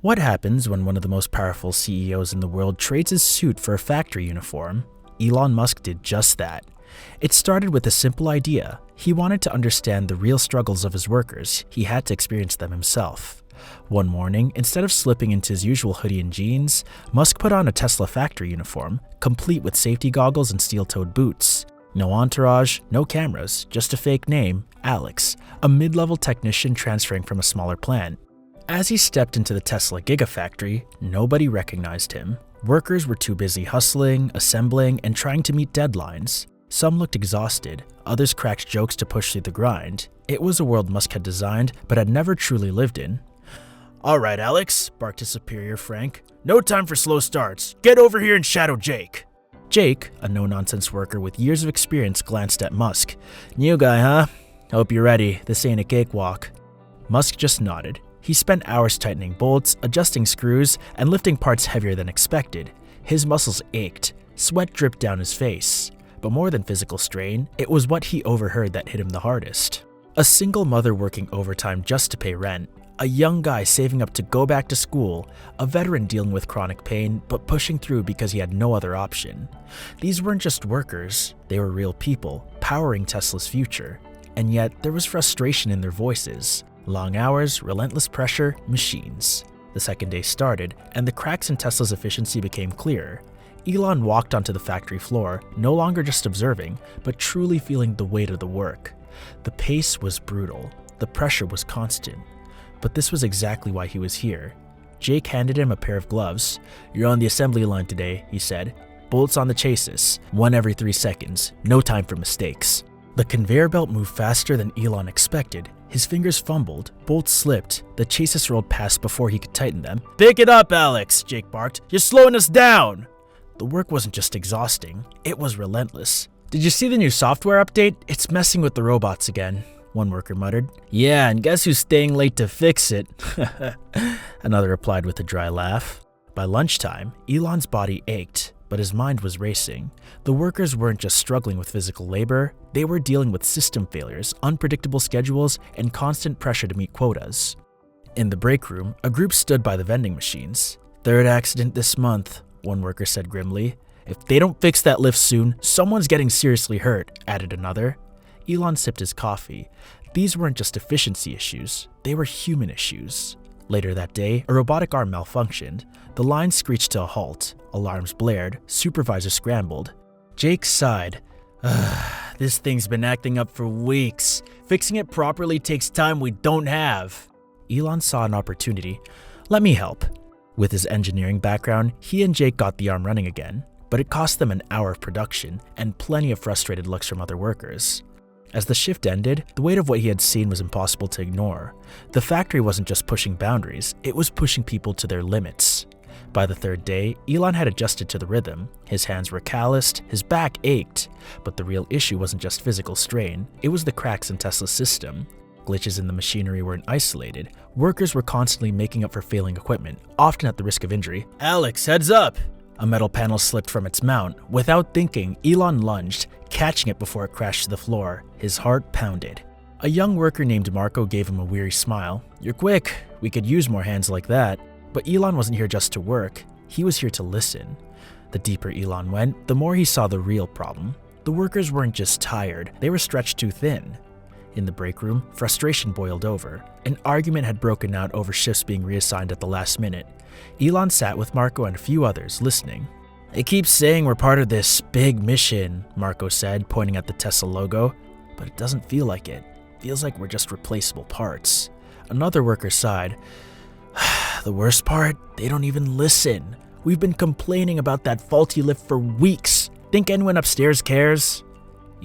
What happens when one of the most powerful CEOs in the world trades his suit for a factory uniform? Elon Musk did just that. It started with a simple idea. He wanted to understand the real struggles of his workers. He had to experience them himself. One morning, instead of slipping into his usual hoodie and jeans, Musk put on a Tesla factory uniform, complete with safety goggles and steel-toed boots. No entourage, no cameras, just a fake name, Alex, a mid-level technician transferring from a smaller plant. As he stepped into the Tesla Gigafactory, nobody recognized him. Workers were too busy hustling, assembling, and trying to meet deadlines. Some looked exhausted, others cracked jokes to push through the grind. It was a world Musk had designed, but had never truly lived in. "All right, Alex," barked his superior Frank. "No time for slow starts. Get over here and shadow Jake." Jake, a no-nonsense worker with years of experience, glanced at Musk. "New guy, huh? Hope you're ready. This ain't a cakewalk." Musk just nodded. He spent hours tightening bolts, adjusting screws, and lifting parts heavier than expected. His muscles ached. Sweat dripped down his face. But more than physical strain, it was what he overheard that hit him the hardest. A single mother working overtime just to pay rent. A young guy saving up to go back to school. A veteran dealing with chronic pain, but pushing through because he had no other option. These weren't just workers. They were real people, powering Tesla's future. And yet, there was frustration in their voices. Long hours, relentless pressure, machines. The second day started, and the cracks in Tesla's efficiency became clearer. Elon walked onto the factory floor, no longer just observing, but truly feeling the weight of the work. The pace was brutal. The pressure was constant. But this was exactly why he was here. Jake handed him a pair of gloves. "You're on the assembly line today," he said. "Bolts on the chassis, one every 3 seconds. No time for mistakes." The conveyor belt moved faster than Elon expected. His fingers fumbled, bolts slipped, the chassis rolled past before he could tighten them. "Pick it up, Alex," Jake barked. "You're slowing us down!" The work wasn't just exhausting, it was relentless. "Did you see the new software update? It's messing with the robots again," one worker muttered. "Yeah, and guess who's staying late to fix it?" Another replied with a dry laugh. By lunchtime, Elon's body ached, but his mind was racing. The workers weren't just struggling with physical labor, they were dealing with system failures, unpredictable schedules, and constant pressure to meet quotas. In the break room, a group stood by the vending machines. "Third accident this month," one worker said grimly. "If they don't fix that lift soon, someone's getting seriously hurt," added another. Elon sipped his coffee. These weren't just efficiency issues, they were human issues. Later that day, a robotic arm malfunctioned. The line screeched to a halt. Alarms blared. Supervisors scrambled. Jake sighed. "This thing's been acting up for weeks. Fixing it properly takes time we don't have." Elon saw an opportunity. "Let me help." With his engineering background, he and Jake got the arm running again. But it cost them an hour of production and plenty of frustrated looks from other workers. As the shift ended, the weight of what he had seen was impossible to ignore. The factory wasn't just pushing boundaries, it was pushing people to their limits. By the third day, Elon had adjusted to the rhythm. His hands were calloused, his back ached. But the real issue wasn't just physical strain, it was the cracks in Tesla's system. Glitches in the machinery weren't isolated. Workers were constantly making up for failing equipment, often at the risk of injury. "Alex, heads up!" A metal panel slipped from its mount. Without thinking, Elon lunged, catching it before it crashed to the floor. His heart pounded. A young worker named Marco gave him a weary smile. "You're quick. We could use more hands like that." But Elon wasn't here just to work. He was here to listen. The deeper Elon went, the more he saw the real problem. The workers weren't just tired, they were stretched too thin. In the break room, frustration boiled over. An argument had broken out over shifts being reassigned at the last minute. Elon sat with Marco and a few others, listening. "They keep saying we're part of this big mission," Marco said, pointing at the Tesla logo. "But it doesn't feel like it. Feels like we're just replaceable parts." Another worker sighed. "The worst part? They don't even listen. We've been complaining about that faulty lift for weeks. Think anyone upstairs cares?"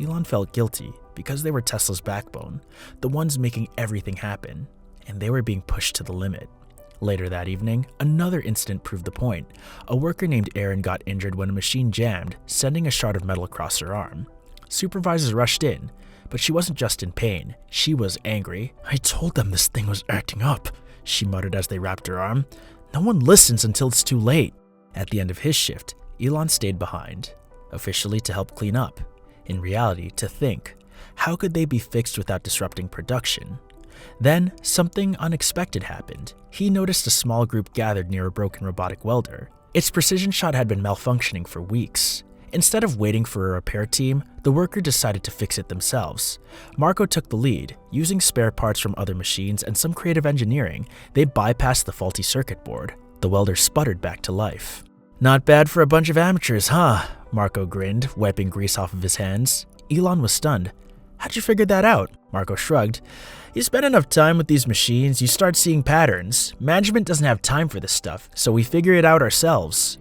Elon felt guilty because they were Tesla's backbone, the ones making everything happen, and they were being pushed to the limit. Later that evening, another incident proved the point. A worker named Erin got injured when a machine jammed, sending a shard of metal across her arm. Supervisors rushed in, but she wasn't just in pain, she was angry. "I told them this thing was acting up," she muttered as they wrapped her arm. "No one listens until it's too late." At the end of his shift, Elon stayed behind, officially to help clean up. In reality, to think, how could they be fixed without disrupting production? Then, something unexpected happened. He noticed a small group gathered near a broken robotic welder. Its precision shot had been malfunctioning for weeks. Instead of waiting for a repair team, the worker decided to fix it themselves. Marco took the lead. Using spare parts from other machines and some creative engineering, they bypassed the faulty circuit board. The welder sputtered back to life. "Not bad for a bunch of amateurs, huh?" Marco grinned, wiping grease off of his hands. Elon was stunned. "How'd you figure that out?" Marco shrugged. "You spend enough time with these machines, you start seeing patterns. Management doesn't have time for this stuff, so we figure it out ourselves."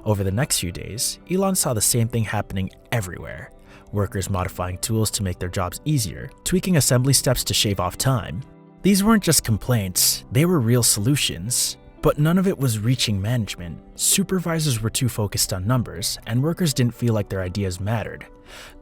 Over the next few days, Elon saw the same thing happening everywhere. Workers modifying tools to make their jobs easier, tweaking assembly steps to shave off time. These weren't just complaints, they were real solutions. But none of it was reaching management. Supervisors were too focused on numbers, and workers didn't feel like their ideas mattered.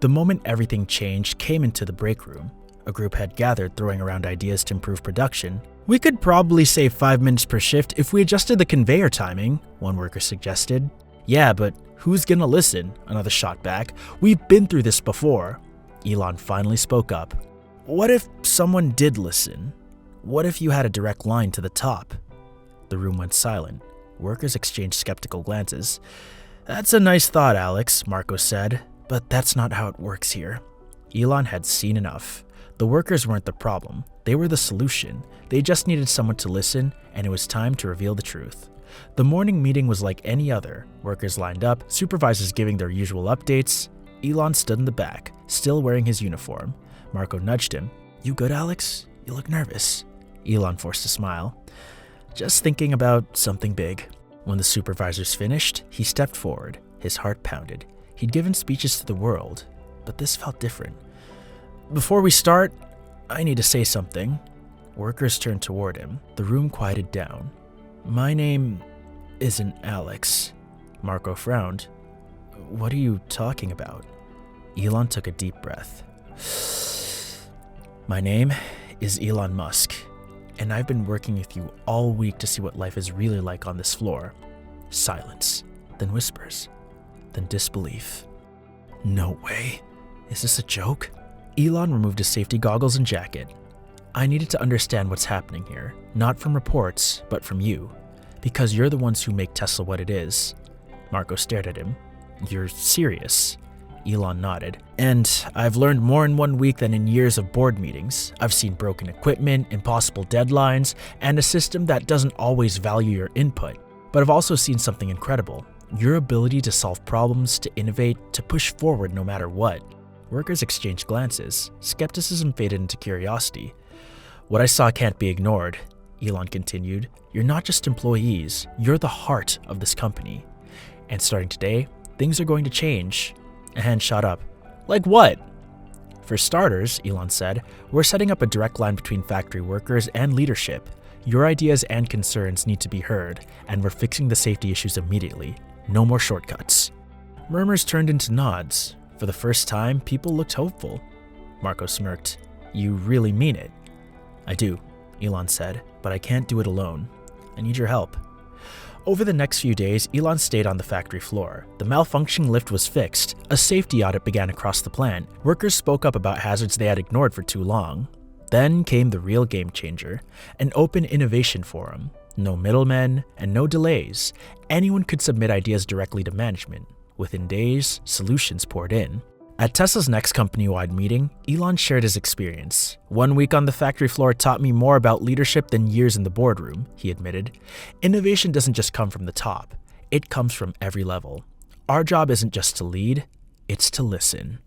The moment everything changed came into the break room. A group had gathered, throwing around ideas to improve production. "We could probably save 5 minutes per shift if we adjusted the conveyor timing," one worker suggested. "Yeah, but who's gonna listen?" another shot back. "We've been through this before." Elon finally spoke up. "What if someone did listen? What if you had a direct line to the top?" The room went silent. Workers exchanged skeptical glances. "That's a nice thought, Alex," Marco said, "but that's not how it works here." Elon had seen enough. The workers weren't the problem. They were the solution. They just needed someone to listen, and it was time to reveal the truth. The morning meeting was like any other. Workers lined up, supervisors giving their usual updates. Elon stood in the back, still wearing his uniform. Marco nudged him. "You good, Alex? You look nervous." Elon forced a smile. "Just thinking about something big." When the supervisors finished, he stepped forward. His heart pounded. He'd given speeches to the world, but this felt different. "Before we start, I need to say something." Workers turned toward him. The room quieted down. "My name isn't Alex." Marco frowned. "What are you talking about?" Elon took a deep breath. "My name is Elon Musk, and I've been working with you all week to see what life is really like on this floor." Silence, then whispers, then disbelief. "No way. Is this a joke?" Elon removed his safety goggles and jacket. "I needed to understand what's happening here, not from reports, but from you, because you're the ones who make Tesla what it is." Marco stared at him. "You're serious?" Elon nodded. "And I've learned more in 1 week than in years of board meetings. I've seen broken equipment, impossible deadlines, and a system that doesn't always value your input. But I've also seen something incredible. Your ability to solve problems, to innovate, to push forward no matter what." Workers exchanged glances. Skepticism faded into curiosity. "What I saw can't be ignored," Elon continued. "You're not just employees, you're the heart of this company. And starting today, things are going to change." A hand shot up. "Like what?" "For starters," Elon said, "we're setting up a direct line between factory workers and leadership. Your ideas and concerns need to be heard, and we're fixing the safety issues immediately. No more shortcuts." Murmurs turned into nods. For the first time, people looked hopeful. Marco smirked. "You really mean it?" "I do," Elon said, "but I can't do it alone. I need your help." Over the next few days, Elon stayed on the factory floor. The malfunctioning lift was fixed. A safety audit began across the plant. Workers spoke up about hazards they had ignored for too long. Then came the real game changer, an open innovation forum. No middlemen and no delays. Anyone could submit ideas directly to management. Within days, solutions poured in. At Tesla's next company-wide meeting, Elon shared his experience. "1 week on the factory floor taught me more about leadership than years in the boardroom," he admitted. "Innovation doesn't just come from the top. It comes from every level. Our job isn't just to lead, it's to listen."